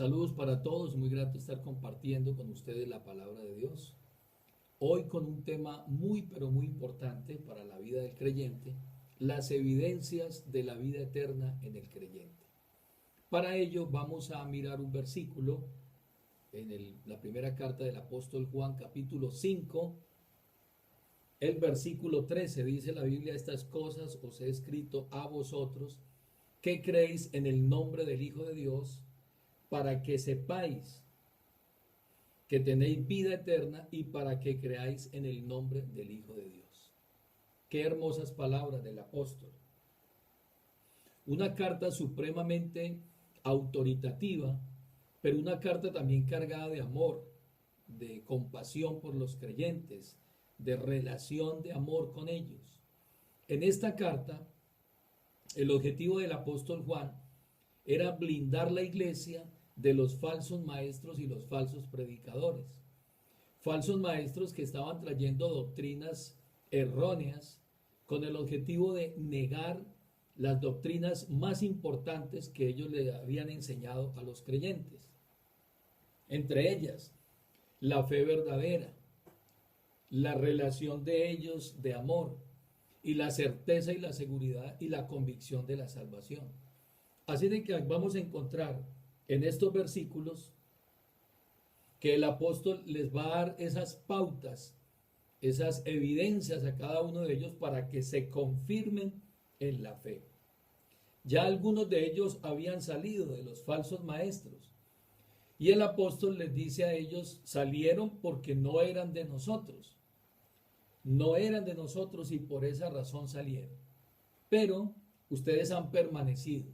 Saludos para todos, muy grato estar compartiendo con ustedes la palabra de Dios. Hoy con un tema muy pero muy importante para la vida del creyente, las evidencias de la vida eterna en el creyente. Para ello vamos a mirar un versículo en la primera carta del apóstol Juan, capítulo 5, el versículo 13, dice la Biblia: estas cosas os he escrito a vosotros que creéis en el nombre del Hijo de Dios, para que sepáis que tenéis vida eterna y para que creáis en el nombre del Hijo de Dios. Qué hermosas palabras del apóstol. Una carta supremamente autoritativa, pero una carta también cargada de amor, de compasión por los creyentes, de relación de amor con ellos. En esta carta, el objetivo del apóstol Juan era blindar la iglesia de los falsos maestros y los falsos predicadores. Falsos maestros que estaban trayendo doctrinas erróneas con el objetivo de negar las doctrinas más importantes que ellos le habían enseñado a los creyentes. Entre ellas, la fe verdadera, la relación de ellos de amor y la certeza y la seguridad y la convicción de la salvación. Así de que vamos a encontrar en estos versículos que el apóstol les va a dar esas pautas, esas evidencias a cada uno de ellos para que se confirmen en la fe. Ya algunos de ellos habían salido de los falsos maestros y el apóstol les dice a ellos: salieron porque no eran de nosotros. No eran de nosotros y por esa razón salieron. Pero ustedes han permanecido.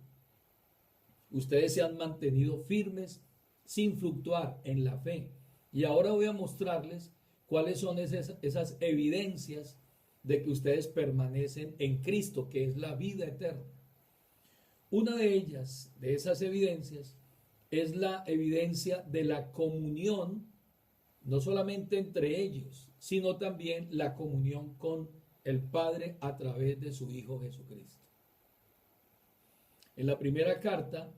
Ustedes se han mantenido firmes sin fluctuar en la fe. Y ahora voy a mostrarles cuáles son esas evidencias de que ustedes permanecen en Cristo, que es la vida eterna. Una de ellas, de esas evidencias, es la evidencia de la comunión, no solamente entre ellos, sino también la comunión con el Padre a través de su Hijo Jesucristo. En la primera carta,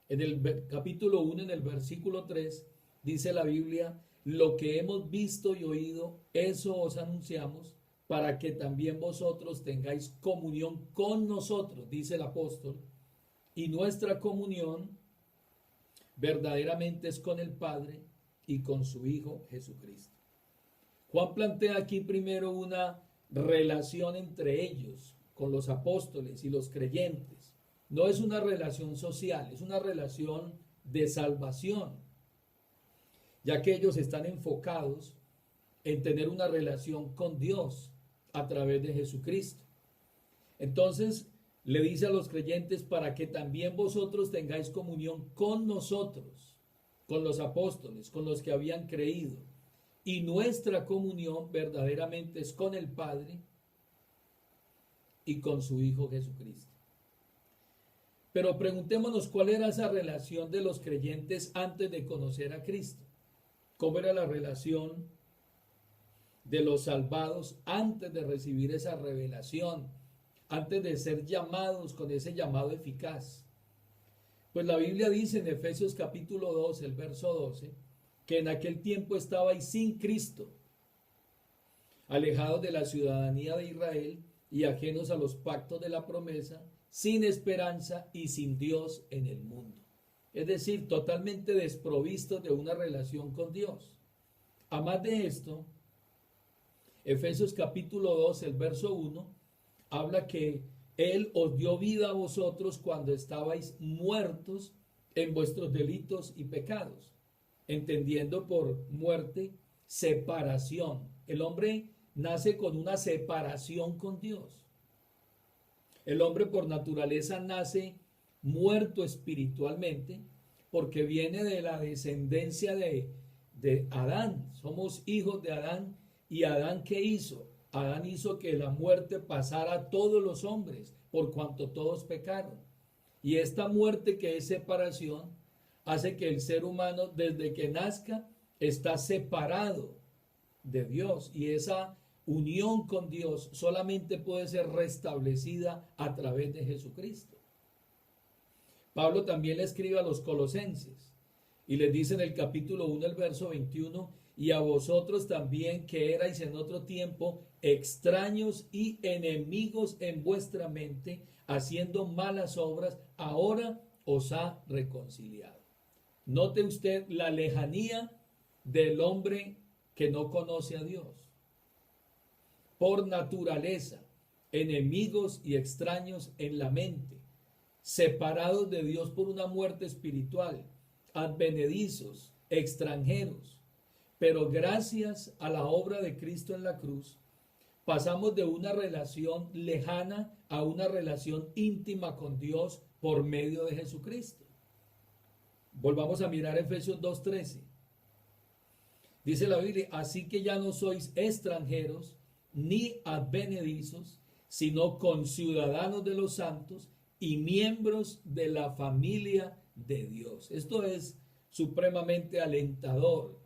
en el capítulo 1, en el versículo 3, dice la Biblia: lo que hemos visto y oído, eso os anunciamos, para que también vosotros tengáis comunión con nosotros, dice el apóstol, y nuestra comunión verdaderamente es con el Padre y con su Hijo Jesucristo. Juan plantea aquí primero una relación entre ellos, con los apóstoles y los creyentes. No es una relación social, es una relación de salvación, ya que ellos están enfocados en tener una relación con Dios a través de Jesucristo. Entonces le dice a los creyentes: para que también vosotros tengáis comunión con nosotros, con los apóstoles, con los que habían creído. Y nuestra comunión verdaderamente es con el Padre y con su Hijo Jesucristo. Pero preguntémonos cuál era esa relación de los creyentes antes de conocer a Cristo. ¿Cómo era la relación de los salvados antes de recibir esa revelación, antes de ser llamados con ese llamado eficaz? Pues la Biblia dice en Efesios capítulo 2, el verso 12, que en aquel tiempo estabais sin Cristo, alejados de la ciudadanía de Israel y ajenos a los pactos de la promesa, sin esperanza y sin Dios en el mundo. Es decir, totalmente desprovistos de una relación con Dios. A más de esto, Efesios capítulo 2, el verso 1, habla que Él os dio vida a vosotros cuando estabais muertos en vuestros delitos y pecados, entendiendo por muerte separación. El hombre nace con una separación con Dios. El hombre por naturaleza nace muerto espiritualmente porque viene de la descendencia de Adán. Somos hijos de Adán. ¿Y Adán qué hizo? Adán hizo que la muerte pasara a todos los hombres por cuanto todos pecaron. Y esta muerte, que es separación, hace que el ser humano desde que nazca está separado de Dios, y esa unión con Dios solamente puede ser restablecida a través de Jesucristo. Pablo también le escribe a los colosenses Y les dice en el capítulo 1, el verso 21, y a vosotros también que erais en otro tiempo extraños y enemigos en vuestra mente, haciendo malas obras, ahora os ha reconciliado. Note usted la lejanía del hombre que no conoce a Dios. Por naturaleza, enemigos y extraños en la mente, separados de Dios por una muerte espiritual, advenedizos, extranjeros. Pero gracias a la obra de Cristo en la cruz, pasamos de una relación lejana a una relación íntima con Dios por medio de Jesucristo. Volvamos a mirar Efesios 2:13. Dice la Biblia, así que ya no sois extranjeros ni advenedizos, sino conciudadanos de los santos y miembros de la familia de Dios. Esto es supremamente alentador,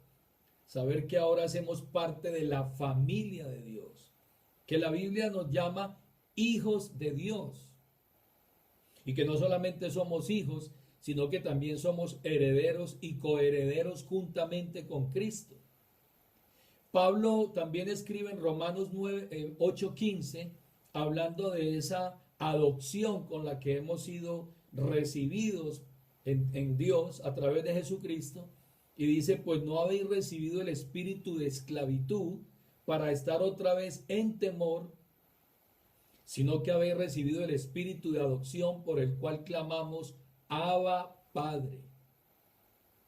saber que ahora hacemos parte de la familia de Dios, que la Biblia nos llama hijos de Dios, y que no solamente somos hijos, sino que también somos herederos y coherederos juntamente con Cristo. Pablo también escribe en Romanos 8:15, hablando de esa adopción con la que hemos sido recibidos en Dios a través de Jesucristo, y dice, pues no habéis recibido el espíritu de esclavitud para estar otra vez en temor, sino que habéis recibido el espíritu de adopción por el cual clamamos, Abba, Padre.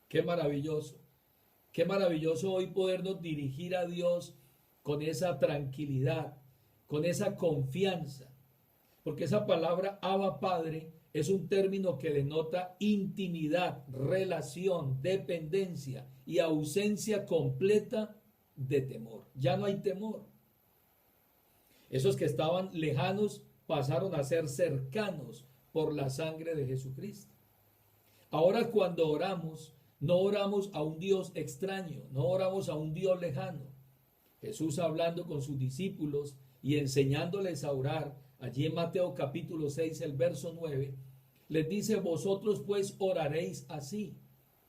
Qué maravilloso. Qué maravilloso hoy podernos dirigir a Dios con esa tranquilidad, con esa confianza. Porque esa palabra Abba, Padre es un término que denota intimidad, relación, dependencia y ausencia completa de temor. Ya no hay temor. Esos que estaban lejanos pasaron a ser cercanos por la sangre de Jesucristo. Ahora cuando oramos, no oramos a un Dios extraño, no oramos a un Dios lejano. Jesús, hablando con sus discípulos y enseñándoles a orar, allí en Mateo capítulo 6, el verso 9, les dice, vosotros pues oraréis así,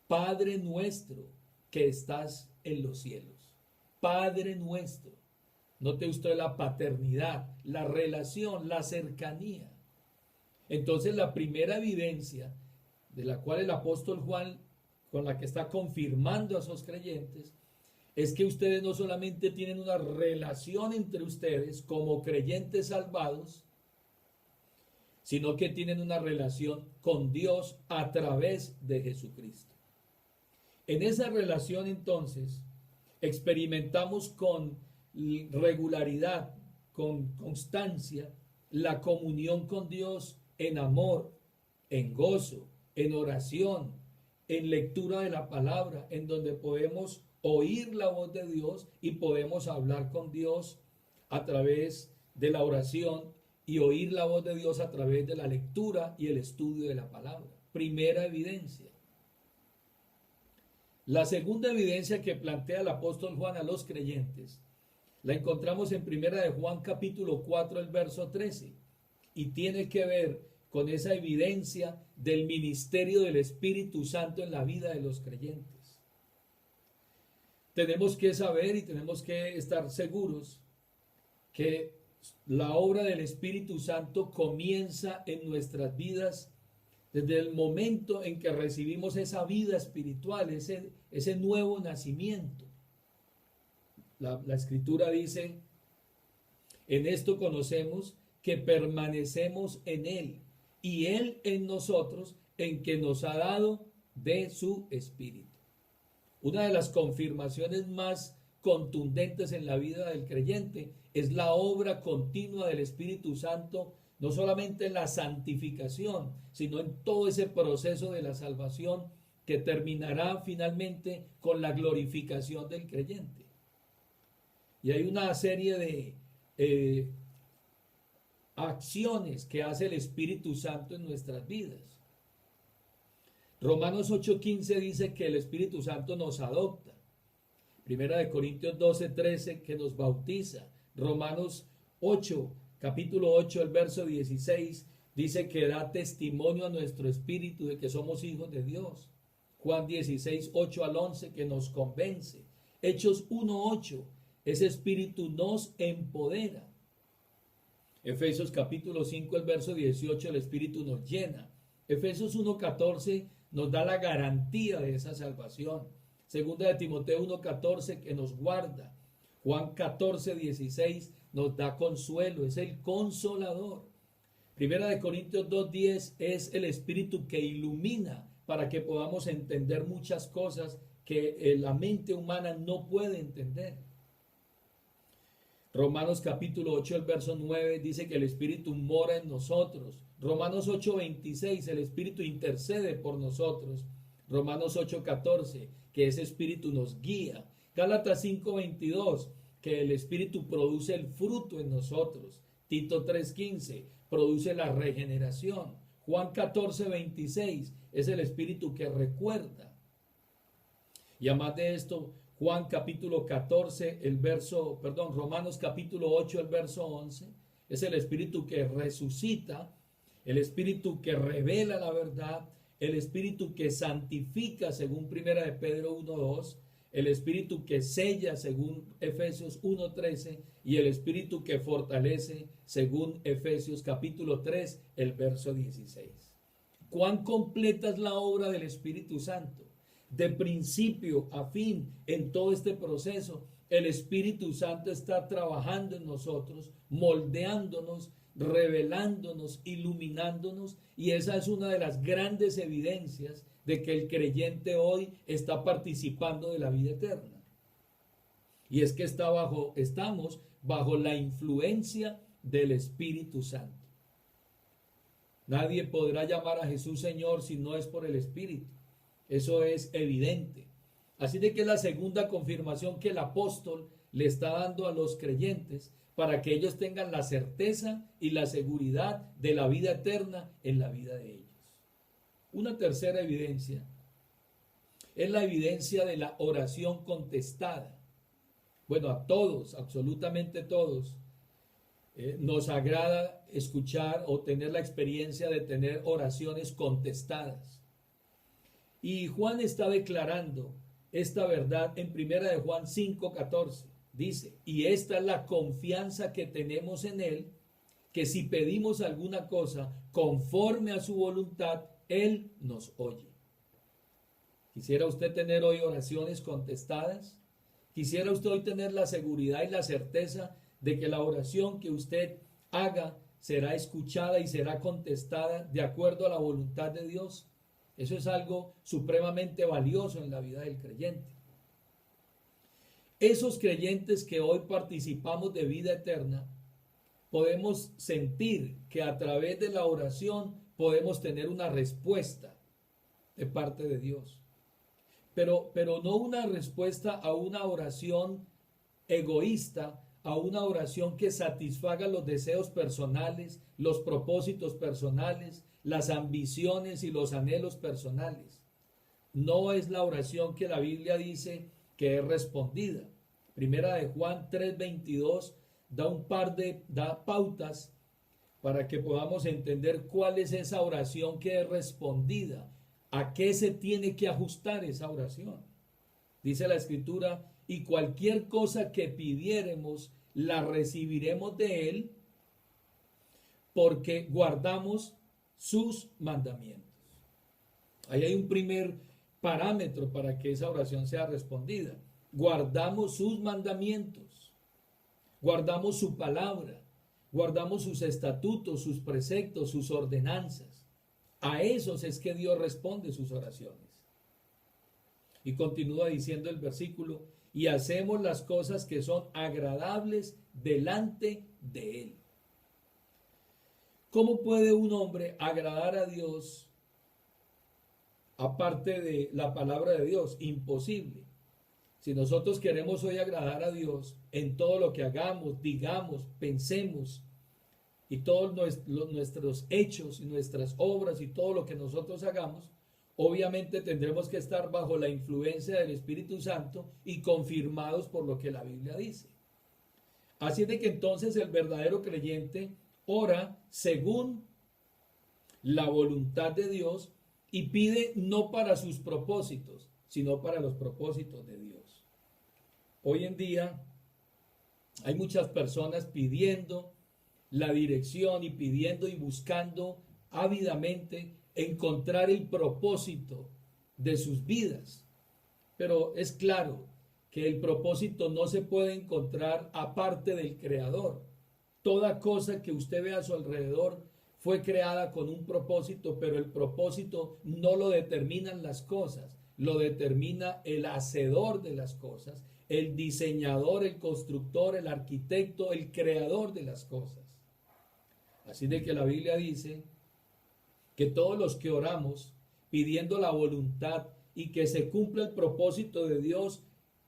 Padre nuestro que estás en los cielos. Padre nuestro. Note usted la paternidad, la relación, la cercanía. Entonces la primera evidencia de la cual el apóstol Juan, con la que está confirmando a esos creyentes, es que ustedes no solamente tienen una relación entre ustedes como creyentes salvados, sino que tienen una relación con Dios a través de Jesucristo. En esa relación entonces experimentamos con regularidad, con constancia, la comunión con Dios en amor, en gozo, en oración, en lectura de la palabra, en donde podemos oír la voz de Dios y podemos hablar con Dios a través de la oración y oír la voz de Dios a través de la lectura y el estudio de la palabra. Primera evidencia. La segunda evidencia que plantea el apóstol Juan a los creyentes la encontramos en Primera de Juan capítulo 4, el verso 13, y tiene que ver con esa evidencia del ministerio del Espíritu Santo en la vida de los creyentes. Tenemos que saber y tenemos que estar seguros que la obra del Espíritu Santo comienza en nuestras vidas desde el momento en que recibimos esa vida espiritual, ese nuevo nacimiento. La Escritura dice, en esto conocemos que permanecemos en Él y Él en nosotros, en que nos ha dado de su Espíritu. Una de las confirmaciones más contundentes en la vida del creyente es la obra continua del Espíritu Santo, no solamente en la santificación, sino en todo ese proceso de la salvación que terminará finalmente con la glorificación del creyente. Y hay una serie de acciones que hace el Espíritu Santo en nuestras vidas. Romanos 8:15 dice que el Espíritu Santo nos adopta. Primera de Corintios 12:13 que nos bautiza. Romanos 8, capítulo 8, el verso 16 dice que da testimonio a nuestro espíritu de que somos hijos de Dios. Juan 16, 8 al 11, que nos convence. Hechos 1, 8, ese espíritu nos empodera. Efesios capítulo 5, el verso 18, el espíritu nos llena. Efesios 1, 14 nos da la garantía de esa salvación. Segunda de Timoteo 1, 14 que nos guarda. Juan 14, 16 nos da consuelo, es el consolador. Primera de Corintios 2, 10 es el espíritu que ilumina para que podamos entender muchas cosas que la mente humana no puede entender. Romanos capítulo 8, el verso 9 dice que el espíritu mora en nosotros. Romanos 8, 26, el espíritu intercede por nosotros. Romanos 8, 14, que ese espíritu nos guía. Gálatas 5, 22, que el espíritu produce el fruto en nosotros. Tito 3, 15, produce la regeneración. Juan 14, 26, es el espíritu que recuerda. Y además de esto, Juan capítulo 14, Romanos capítulo 8, el verso 11, es el espíritu que resucita, el espíritu que revela la verdad, el espíritu que santifica según Primera de Pedro 1, 2, el espíritu que sella según Efesios 1, 13 y el espíritu que fortalece según Efesios capítulo 3, el verso 16. ¿Cuán completa es la obra del Espíritu Santo? De principio a fin, en todo este proceso, el Espíritu Santo está trabajando en nosotros, moldeándonos, revelándonos, iluminándonos, y esa es una de las grandes evidencias de que el creyente hoy está participando de la vida eterna. Y es que estamos bajo la influencia del Espíritu Santo. Nadie podrá llamar a Jesús Señor si no es por el Espíritu. Eso es evidente. Así de que es la segunda confirmación que el apóstol le está dando a los creyentes para que ellos tengan la certeza y la seguridad de la vida eterna en la vida de ellos. Una tercera evidencia es la evidencia de la oración contestada. Bueno, a todos, absolutamente todos, nos agrada escuchar o tener la experiencia de tener oraciones contestadas. Y Juan está declarando esta verdad en Primera de Juan 5:14. Dice, y esta es la confianza que tenemos en Él, que si pedimos alguna cosa conforme a su voluntad, Él nos oye. ¿Quisiera usted tener hoy oraciones contestadas? ¿Quisiera usted hoy tener la seguridad y la certeza de que la oración que usted haga será escuchada y será contestada de acuerdo a la voluntad de Dios? Eso es algo supremamente valioso en la vida del creyente. Esos creyentes que hoy participamos de vida eterna, podemos sentir que a través de la oración podemos tener una respuesta de parte de Dios. Pero no una respuesta a una oración egoísta, a una oración que satisfaga los deseos personales, los propósitos personales, las ambiciones y los anhelos personales. No es la oración que la Biblia dice que es respondida. Primera de Juan 3:22 da pautas para que podamos entender cuál es esa oración que es respondida, a qué se tiene que ajustar esa oración. Dice la Escritura, y cualquier cosa que pidiéremos, la recibiremos de Él, porque guardamos sus mandamientos. Ahí hay un primer parámetro para que esa oración sea respondida. Guardamos sus mandamientos, guardamos su palabra, guardamos sus estatutos, sus preceptos, sus ordenanzas. A esos es que Dios responde sus oraciones. Y continúa diciendo el versículo, y hacemos las cosas que son agradables delante de Él. ¿Cómo puede un hombre agradar a Dios aparte de la palabra de Dios? Imposible. Si nosotros queremos hoy agradar a Dios en todo lo que hagamos, digamos, pensemos, y todos nuestros hechos y nuestras obras y todo lo que nosotros hagamos, obviamente tendremos que estar bajo la influencia del Espíritu Santo y confirmados por lo que la Biblia dice. Así de que entonces el verdadero creyente ora según la voluntad de Dios y pide no para sus propósitos, sino para los propósitos de Dios. Hoy en día hay muchas personas pidiendo la dirección y pidiendo y buscando ávidamente encontrar el propósito de sus vidas. Pero es claro que el propósito no se puede encontrar aparte del Creador. Toda cosa que usted ve a su alrededor fue creada con un propósito, pero el propósito no lo determinan las cosas, lo determina el hacedor de las cosas, el diseñador, el constructor, el arquitecto, el creador de las cosas. Así de que la Biblia dice que todos los que oramos pidiendo la voluntad y que se cumpla el propósito de Dios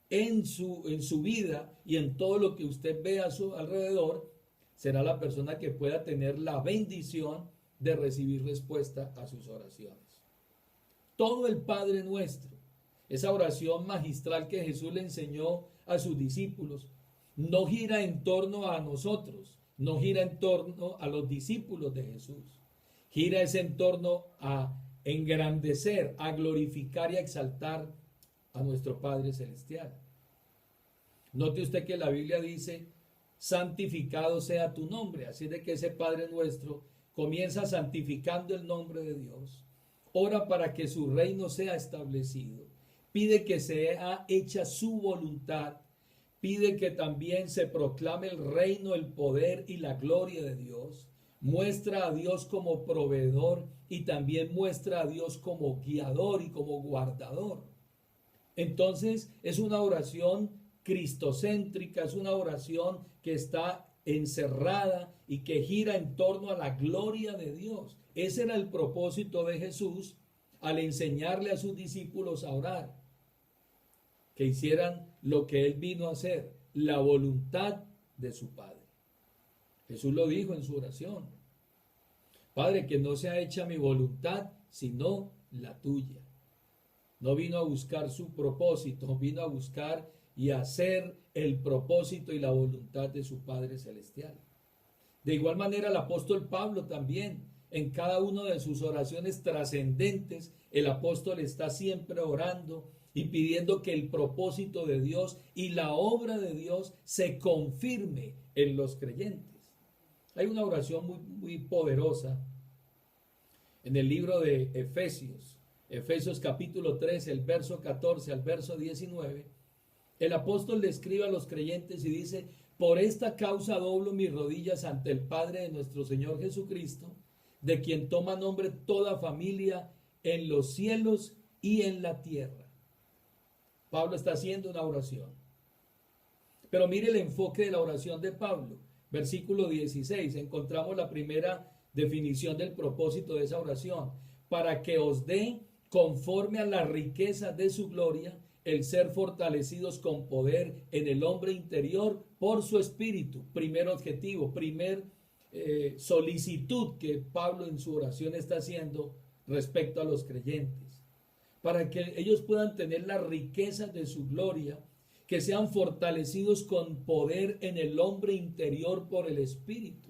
en su vida y en todo lo que usted ve a su alrededor, será la persona que pueda tener la bendición de recibir respuesta a sus oraciones. Todo el Padre Nuestro, esa oración magistral que Jesús le enseñó a sus discípulos, no gira en torno a nosotros, no gira en torno a los discípulos de Jesús, gira ese en torno a engrandecer, a glorificar y a exaltar a nuestro Padre Celestial. Note usted que la Biblia dice, santificado sea tu nombre, así de que ese Padre Nuestro comienza santificando el nombre de Dios, ora para que su reino sea establecido, pide que sea hecha su voluntad, pide que también se proclame el reino, el poder y la gloria de Dios, muestra a Dios como proveedor y también muestra a Dios como guiador y como guardador. Entonces es una oración cristocéntrica, es una oración que está encerrada y que gira en torno a la gloria de Dios. Ese era el propósito de Jesús al enseñarle a sus discípulos a orar, que hicieran lo que él vino a hacer, la voluntad de su Padre. Jesús lo dijo en su oración: Padre, que no sea hecha mi voluntad, sino la tuya. No vino a buscar su propósito, vino a buscar y a hacer el propósito y la voluntad de su Padre Celestial. De igual manera, el apóstol Pablo también, en cada una de sus oraciones trascendentes, el apóstol está siempre orando y pidiendo que el propósito de Dios y la obra de Dios se confirme en los creyentes. Hay una oración muy poderosa en el libro de Efesios capítulo 3, el verso 14 al verso 19. El apóstol le escribe a los creyentes y dice: por esta causa doblo mis rodillas ante el Padre de nuestro Señor Jesucristo, de quien toma nombre toda familia en los cielos y en la tierra. Pablo está haciendo una oración. Pero mire el enfoque de la oración de Pablo. Versículo 16, encontramos la primera definición del propósito de esa oración: para que os dé, conforme a la riqueza de su gloria, el ser fortalecidos con poder en el hombre interior por su espíritu. Primer objetivo, solicitud que Pablo en su oración está haciendo respecto a los creyentes, para que ellos puedan tener la riqueza de su gloria, que sean fortalecidos con poder en el hombre interior por el espíritu.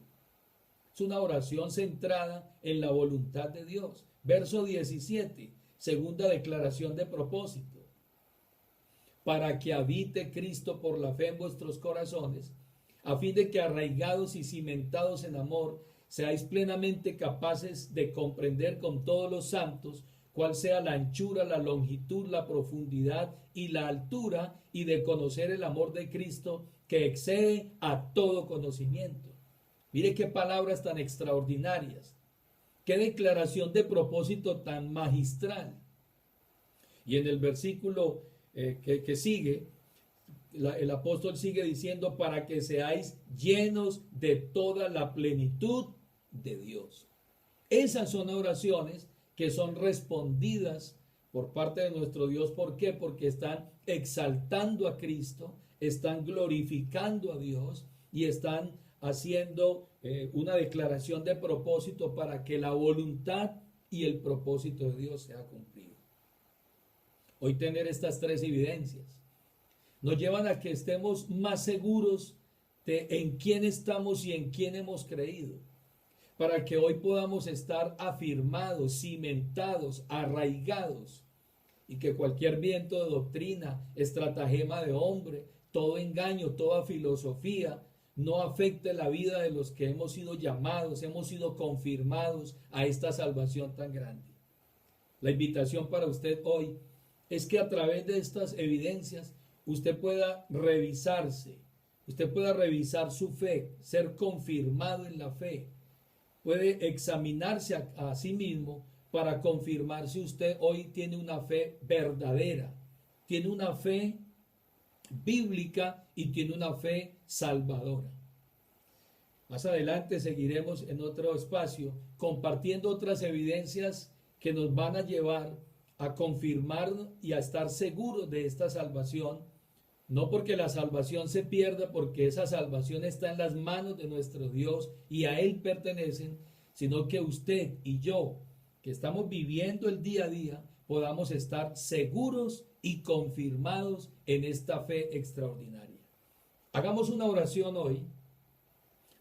Es una oración centrada en la voluntad de Dios. Verso 17, segunda declaración de propósito: para que habite Cristo por la fe en vuestros corazones, a fin de que arraigados y cimentados en amor, seáis plenamente capaces de comprender con todos los santos cuál sea la anchura, la longitud, la profundidad y la altura, y de conocer el amor de Cristo que excede a todo conocimiento. Mire qué palabras tan extraordinarias, qué declaración de propósito tan magistral. Y en el versículo que sigue, el apóstol sigue diciendo: para que seáis llenos de toda la plenitud de Dios. Esas son oraciones que son respondidas por parte de nuestro Dios. ¿Por qué? Porque están exaltando a Cristo, están glorificando a Dios y están haciendo una declaración de propósito para que la voluntad y el propósito de Dios sea cumplido. Hoy tener estas tres evidencias nos llevan a que estemos más seguros de en quién estamos y en quién hemos creído, para que hoy podamos estar afirmados, cimentados, arraigados, y que cualquier viento de doctrina, estratagema de hombre, todo engaño, toda filosofía, no afecte la vida de los que hemos sido llamados, hemos sido confirmados a esta salvación tan grande. La invitación para usted hoy es que a través de estas evidencias usted pueda revisarse, usted pueda revisar su fe, ser confirmado en la fe, puede examinarse a sí mismo para confirmar si usted hoy tiene una fe verdadera, tiene una fe bíblica y tiene una fe salvadora. Más adelante seguiremos en otro espacio compartiendo otras evidencias que nos van a llevar a confirmar y a estar seguros de esta salvación, no porque la salvación se pierda, porque esa salvación está en las manos de nuestro Dios y a Él pertenecen, sino que usted y yo, que estamos viviendo el día a día, podamos estar seguros y confirmados en esta fe extraordinaria. Hagamos una oración hoy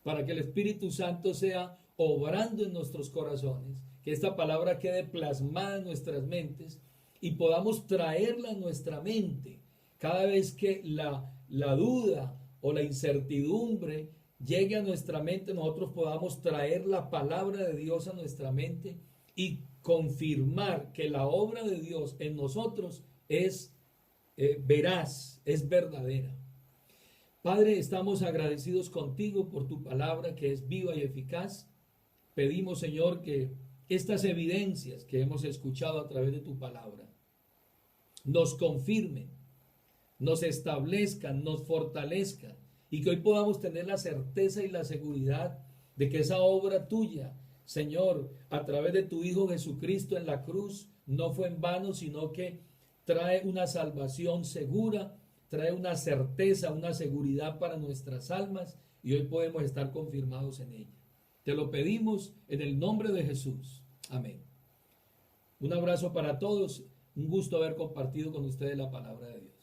para que el Espíritu Santo sea obrando en nuestros corazones, que esta palabra quede plasmada en nuestras mentes y podamos traerla a nuestra mente cada vez que la duda o la incertidumbre llegue a nuestra mente, nosotros podamos traer la palabra de Dios a nuestra mente y confirmar que la obra de Dios en nosotros es veraz, es verdadera. Padre, estamos agradecidos contigo por tu palabra que es viva y eficaz. Pedimos, Señor, que estas evidencias que hemos escuchado a través de tu palabra nos confirmen, nos establezcan, nos fortalezcan y que hoy podamos tener la certeza y la seguridad de que esa obra tuya, Señor, a través de tu Hijo Jesucristo en la cruz, no fue en vano, sino que trae una salvación segura, trae una certeza, una seguridad para nuestras almas y hoy podemos estar confirmados en ella. Te lo pedimos en el nombre de Jesús. Amén. Un abrazo para todos. Un gusto haber compartido con ustedes la palabra de Dios.